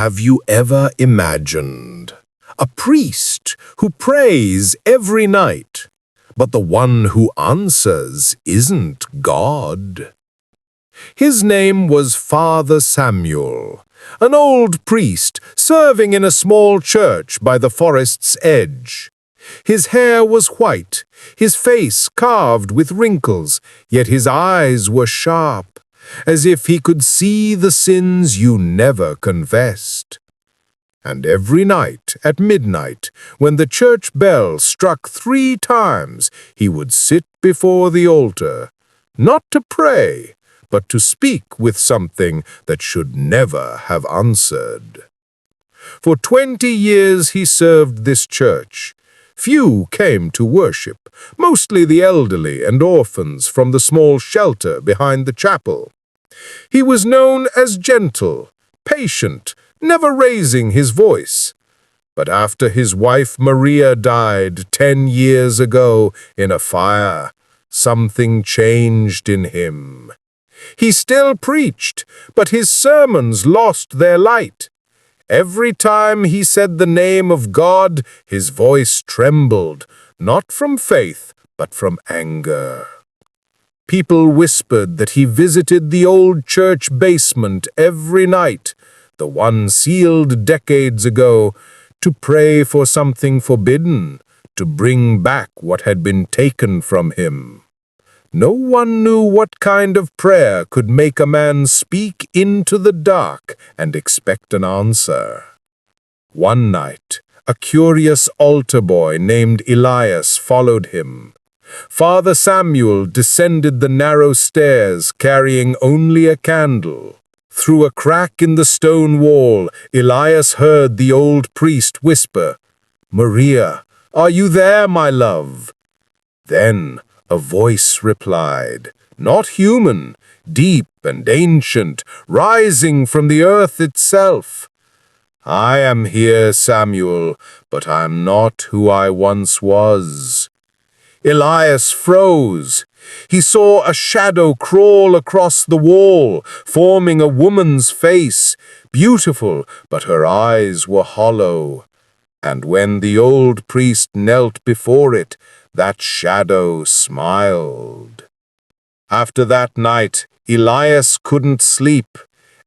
Have you ever imagined a priest who prays every night, but the one who answers isn't God? His name was Father Samuel, an old priest serving in a small church by the forest's edge. His hair was white, his face carved with wrinkles, yet his eyes were sharp, as if he could see the sins you never confessed. And every night at midnight, when the church bell struck 3 times, he would sit before the altar, not to pray, but to speak with something that should never have answered. For 20 years he served this church. Few came to worship, mostly the elderly and orphans from the small shelter behind the chapel. He was known as gentle, patient, never raising his voice. But after his wife Maria died 10 years ago in a fire, something changed in him. He still preached, but his sermons lost their light. Every time he said the name of God, his voice trembled, not from faith, but from anger. People whispered that he visited the old church basement every night, the one sealed decades ago, to pray for something forbidden, to bring back what had been taken from him. No one knew what kind of prayer could make a man speak into the dark and expect an answer. One night, a curious altar boy named Elias followed him. Father Samuel descended the narrow stairs carrying only a candle. Through a crack in the stone wall, Elias heard the old priest whisper, "Maria, are you there, my love?" Then a voice replied, not human, deep and ancient, rising from the earth itself. "I am here, Samuel, but I am not who I once was." Elias froze. He saw a shadow crawl across the wall, forming a woman's face, beautiful, but her eyes were hollow. And when the old priest knelt before it, that shadow smiled. After that night, Elias couldn't sleep.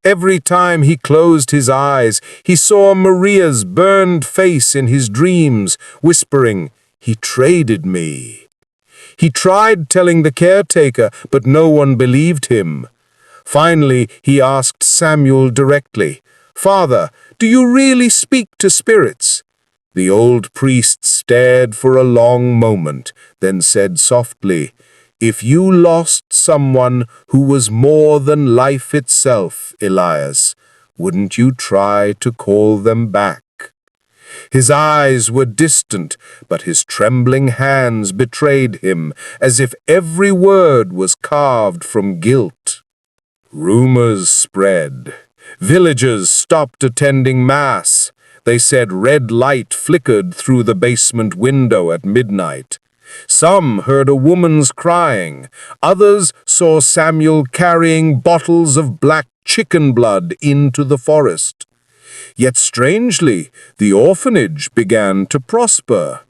Every time he closed his eyes, he saw Maria's burned face in his dreams, whispering, "He traded me." He tried telling the caretaker, but no one believed him. Finally, he asked Samuel directly, "Father, do you really speak to spirits?" The old priest stared for a long moment, then said softly, "If you lost someone who was more than life itself, Elias, wouldn't you try to call them back?" His eyes were distant, but his trembling hands betrayed him, as if every word was carved from guilt. Rumors spread. Villagers stopped attending Mass. They said red light flickered through the basement window at midnight. Some heard a woman's crying. Others saw Samuel carrying bottles of black chicken blood into the forest. Yet strangely, the orphanage began to prosper.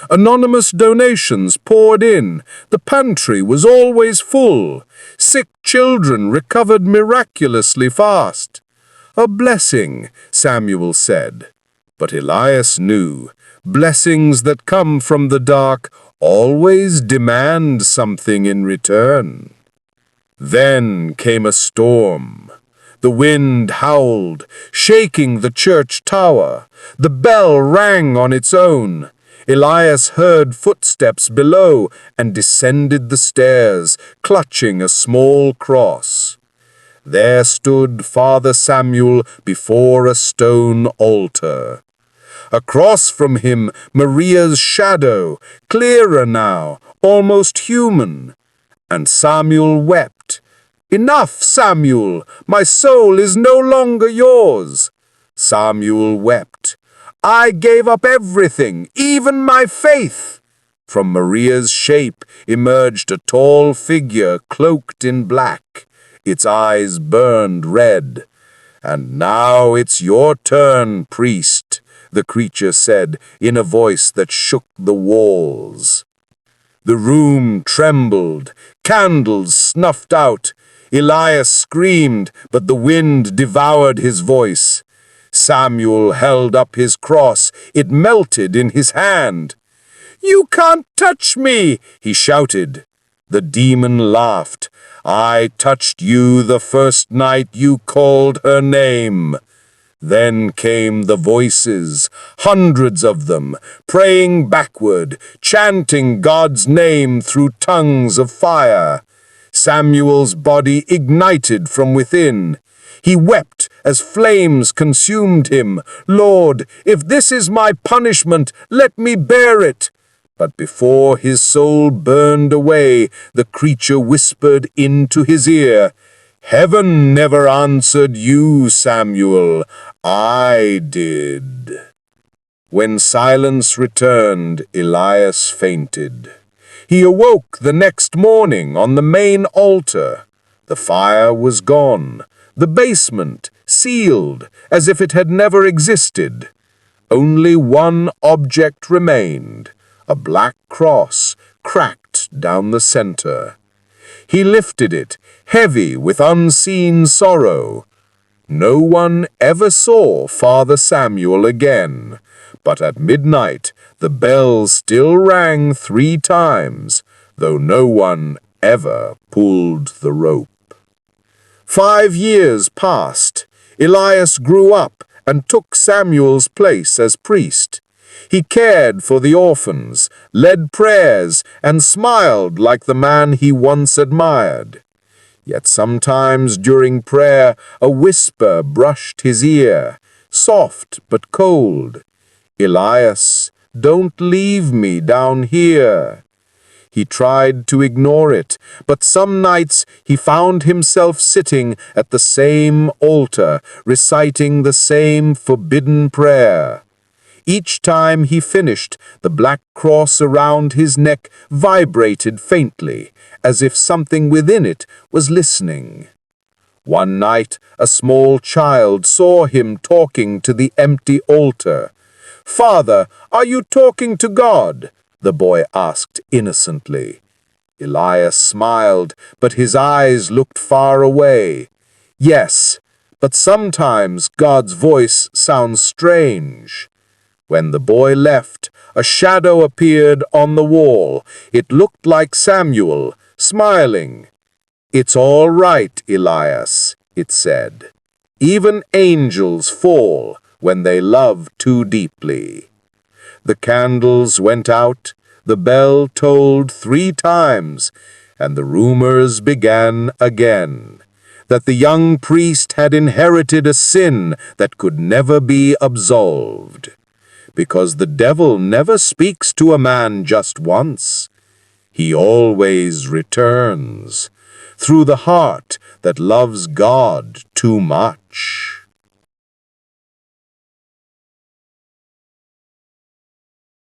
Anonymous donations poured in. The pantry was always full. Sick children recovered miraculously fast. "A blessing," Samuel said. But Elias knew, blessings that come from the dark always demand something in return. Then came a storm. The wind howled, shaking the church tower. The bell rang on its own. Elias heard footsteps below and descended the stairs, clutching a small cross. There stood Father Samuel before a stone altar. Across from him, Maria's shadow, clearer now, almost human. And Samuel wept. "Enough, Samuel! My soul is no longer yours." Samuel wept. "I gave up everything, even my faith." From Maria's shape emerged a tall figure cloaked in black. Its eyes burned red. "And now it's your turn, priest," the creature said in a voice that shook the walls. The room trembled, candles snuffed out. Elias screamed, but the wind devoured his voice. Samuel held up his cross. It melted in his hand. "You can't touch me," he shouted. The demon laughed. "I touched you the first night you called her name." Then came the voices, hundreds of them, praying backward, chanting God's name through tongues of fire. Samuel's body ignited from within. He wept as flames consumed him. "Lord, if this is my punishment, let me bear it." But before his soul burned away, the creature whispered into his ear, "Heaven never answered you, Samuel. I did." When silence returned, Elias fainted. He awoke the next morning on the main altar. The fire was gone, the basement sealed as if it had never existed. Only one object remained, a black cross cracked down the center. He lifted it, heavy with unseen sorrow. No one ever saw Father Samuel again, but at midnight the bell still rang 3 times, though no one ever pulled the rope. 5 years passed. Elias grew up and took Samuel's place as priest. He cared for the orphans, led prayers, and smiled like the man he once admired. Yet sometimes during prayer a whisper brushed his ear, soft but cold. "Elias, don't leave me down here." He tried to ignore it, but some nights he found himself sitting at the same altar, reciting the same forbidden prayer. Each time he finished, the black cross around his neck vibrated faintly, as if something within it was listening. One night, a small child saw him talking to the empty altar. "Father, are you talking to God?" the boy asked innocently. Elias smiled, but his eyes looked far away. "Yes, but sometimes God's voice sounds strange." When the boy left, a shadow appeared on the wall. It looked like Samuel, smiling. "It's all right, Elias," it said. "Even angels fall when they love too deeply." The candles went out, the bell tolled 3 times, and the rumors began again, that the young priest had inherited a sin that could never be absolved. Because the devil never speaks to a man just once. He always returns, through the heart that loves God too much.